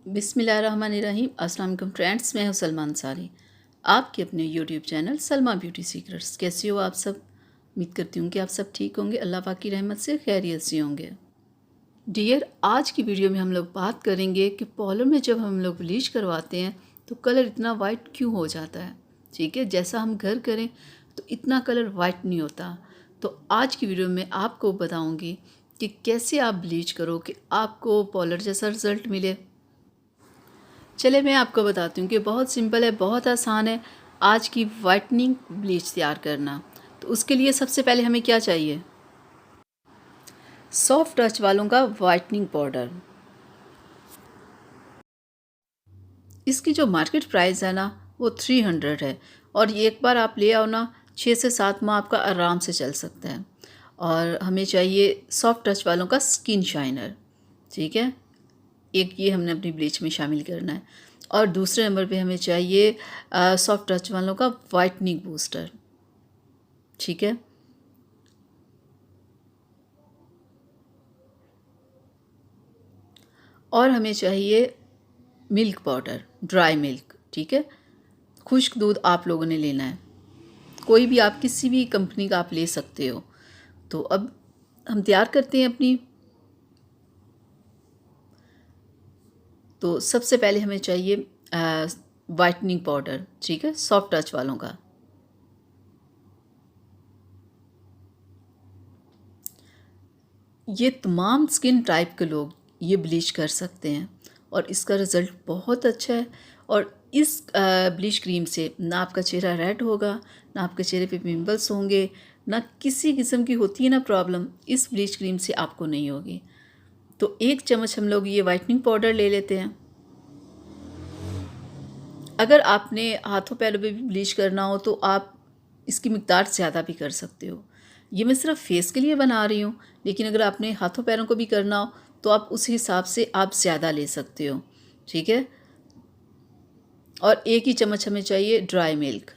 बिस्मिल्लाहिर्रहमानिर्रहीम। अस्सलाम वालेकुम फ्रेंड्स, मैं हूं सलमा अंसारी, आपके अपने YouTube channel Salma beauty secrets. कैसे हो आप सब? उम्मीद करती हूँ कि आप सब ठीक होंगे, अल्लाह पाक की रहमत से खैरियत से होंगे। डियर, आज की वीडियो में हम लोग बात करेंगे कि पॉलर में जब हम लोग ब्लीच करवाते हैं तो कलर इतना वाइट क्यों हो जाता है। ठीक है, जैसा हम घर करें तो इतना कलर वाइट नहीं होता। तो आज की वीडियो में आपको बताऊँगी कि कैसे आप ब्लीच करो कि आपको पॉलर जैसा रिज़ल्ट मिले। चले मैं आपको बताती हूँ कि बहुत सिंपल है, बहुत आसान है आज की वाइटनिंग ब्लीच तैयार करना। तो उसके लिए सबसे पहले हमें क्या चाहिए? सॉफ्ट टच वालों का वाइटनिंग पाउडर। इसकी जो मार्केट प्राइस है ना वो 300 है, और ये एक बार आप ले आओ ना 6 से 7 माह आपका आराम से चल सकता है। और हमें चाहिए सॉफ्ट टच वालों का स्किन शाइनर। ठीक है, एक ये हमने अपनी ब्लीच में शामिल करना है। और दूसरे नंबर पे हमें चाहिए सॉफ्ट टच वालों का वाइटनिंग बूस्टर। ठीक है, और हमें चाहिए मिल्क पाउडर, ड्राई मिल्क। ठीक है, खुश्क दूध आप लोगों ने लेना है, कोई भी आप किसी भी कंपनी का आप ले सकते हो। तो अब हम तैयार करते हैं अपनी। तो सबसे पहले हमें चाहिए वाइटनिंग पाउडर। ठीक है, सॉफ्ट टच वालों का। ये तमाम स्किन टाइप के लोग ये ब्लीच कर सकते हैं और इसका रिज़ल्ट बहुत अच्छा है। और इस ब्लीच क्रीम से ना आपका चेहरा रेड होगा, ना आपके चेहरे पे पिंपल्स होंगे, ना किसी किस्म की होती है ना प्रॉब्लम, इस ब्लीच क्रीम से आपको नहीं होगी। तो 1 चम्मच हम लोग ये वाइटनिंग पाउडर ले लेते हैं। अगर आपने हाथों पैरों पे भी ब्लीच करना हो तो आप इसकी मिक़दार ज़्यादा भी कर सकते हो। ये मैं सिर्फ फेस के लिए बना रही हूँ, लेकिन अगर आपने हाथों पैरों को भी करना हो तो आप उस हिसाब से आप ज़्यादा ले सकते हो। ठीक है, और 1 ही चम्मच हमें चाहिए ड्राई मिल्क।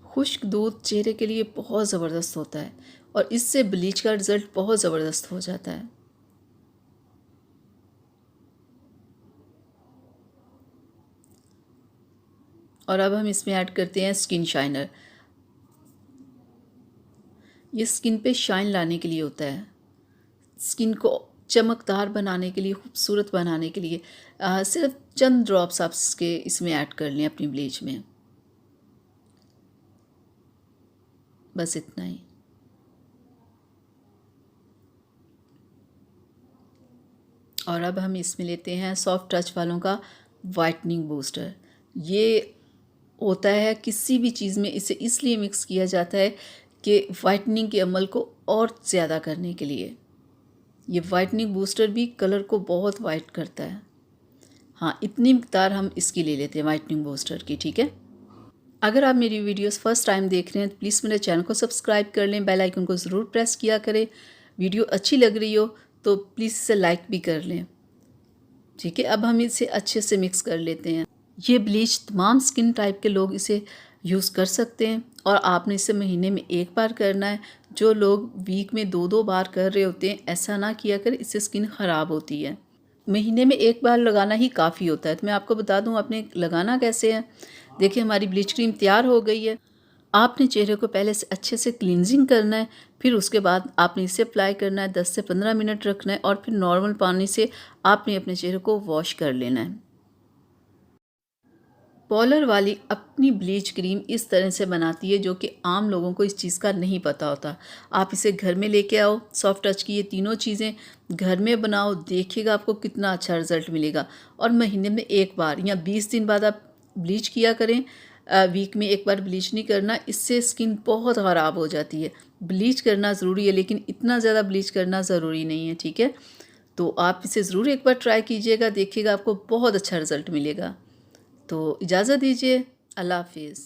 खुश्क दूध चेहरे के लिए बहुत ज़बरदस्त होता है और इससे ब्लीच का रिज़ल्ट बहुत ज़बरदस्त हो जाता है। और अब हम इसमें ऐड करते हैं स्किन शाइनर। ये स्किन पे शाइन लाने के लिए होता है, स्किन को चमकदार बनाने के लिए, खूबसूरत बनाने के लिए। सिर्फ चंद ड्रॉप्स आप इसके इसमें ऐड कर लें अपनी ब्लीच में, बस इतना ही। और अब हम इसमें लेते हैं सॉफ्ट टच वालों का वाइटनिंग बूस्टर। ये होता है किसी भी चीज़ में इसे इसलिए मिक्स किया जाता है कि वाइटनिंग के अमल को और ज़्यादा करने के लिए। ये वाइटनिंग बूस्टर भी कलर को बहुत वाइट करता है। हाँ, इतनी मिक़दार हम इसकी ले लेते हैं वाइटनिंग बूस्टर की। ठीक है, अगर आप मेरी वीडियोस फर्स्ट टाइम देख रहे हैं तो प्लीज़ मेरे चैनल को सब्सक्राइब कर लें, बेल आइकन को ज़रूर प्रेस किया करें। वीडियो अच्छी लग रही हो तो प्लीज़ इसे लाइक भी कर लें। ठीक है, अब हम इसे अच्छे से मिक्स कर लेते हैं। ये ब्लीच तमाम स्किन टाइप के लोग इसे यूज़ कर सकते हैं और आपने इसे महीने में 1 बार करना है। जो लोग वीक में 2-2 बार कर रहे होते हैं, ऐसा ना किया कर, इससे स्किन ख़राब होती है। महीने में 1 बार लगाना ही काफ़ी होता है। तो मैं आपको बता दूं आपने लगाना कैसे है। देखिए, हमारी ब्लीच क्रीम तैयार हो गई है। आपने चेहरे को पहले से अच्छे से क्लींजिंग करना है, फिर उसके बाद आपने इसे अप्लाई करना है, 10 से 15 मिनट रखना है और फिर नॉर्मल पानी से आपने अपने चेहरे को वॉश कर लेना है। पॉलर वाली अपनी ब्लीच क्रीम इस तरह से बनाती है जो कि आम लोगों को इस चीज़ का नहीं पता होता। आप इसे घर में लेके आओ, सॉफ्ट टच की ये तीनों चीज़ें घर में बनाओ, देखिएगा आपको कितना अच्छा रिज़ल्ट मिलेगा। और महीने में 1 बार या 20 दिन बाद आप ब्लीच किया करें। वीक में 1 बार ब्लीच नहीं करना, इससे स्किन बहुत ख़राब हो जाती है। ब्लीच करना ज़रूरी है, लेकिन इतना ज़्यादा ब्लीच करना ज़रूरी नहीं है। ठीक है, तो आप इसे ज़रूर एक बार ट्राई कीजिएगा, देखिएगा आपको बहुत अच्छा रिज़ल्ट मिलेगा। तो इजाज़त दीजिए, अल्लाह हाफ़िज़।